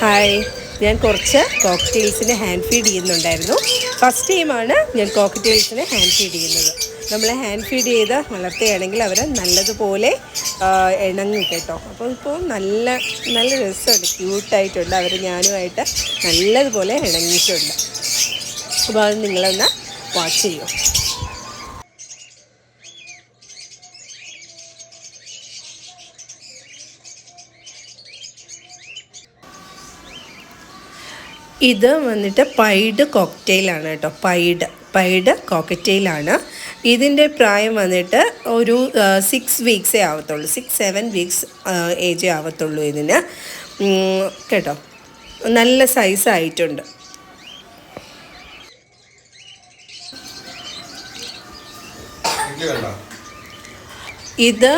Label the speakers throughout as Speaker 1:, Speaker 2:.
Speaker 1: Hi, ഞാൻ കുറച്ച് കോക്ടെയിൽസിന് hand feed ചെയ്യുന്നുണ്ടായിരുന്നു. ഫസ്റ്റ് ടൈമാണ് ഞാൻ കോക്ടെയിൽസിന് ഹാൻഡ് ഫീഡ് ചെയ്യുന്നത്. നമ്മൾ ഹാൻഡ് ഫീഡ് ചെയ്ത് വളർത്തുകയാണെങ്കിൽ അവർ നല്ലതുപോലെ ഇണങ്ങും കേട്ടോ. അപ്പോൾ ഇപ്പോൾ നല്ല നല്ല രസമുണ്ട്, ക്യൂട്ടായിട്ടുണ്ട്. അവർ ഞാനുമായിട്ട് നല്ലതുപോലെ ഇണങ്ങിയിട്ടുണ്ട്. അപ്പോൾ അത് നിങ്ങളൊന്ന് വാച്ച് ചെയ്യൂ. ഇത് വന്നിട്ട് പൈഡ് കോക്ടെയിലാണ് കേട്ടോ. പൈഡ് കോക്കറ്റെയിലാണ്. ഇതിൻ്റെ പ്രായം വന്നിട്ട് ഒരു 6 വീക്സേ ആവത്തുള്ളൂ. 6-7 വീക്സ് ഏജേ ആവത്തുള്ളൂ ഇതിന് കേട്ടോ. നല്ല സൈസായിട്ടുണ്ട്. ഇത്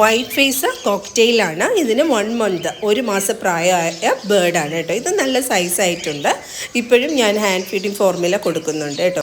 Speaker 1: വൈറ്റ് ഫേസ് കോക്ടെയിലാണ്. ഇതിന് 1 മന്ത്, 1 മാസം പ്രായമായ ബേർഡാണ് കേട്ടോ. ഇത് നല്ല സൈസായിട്ടുണ്ട്. ഇപ്പോഴും ഞാൻ ഹാൻഡ് ഫീഡിങ് ഫോർമുല കൊടുക്കുന്നുണ്ട് കേട്ടോ.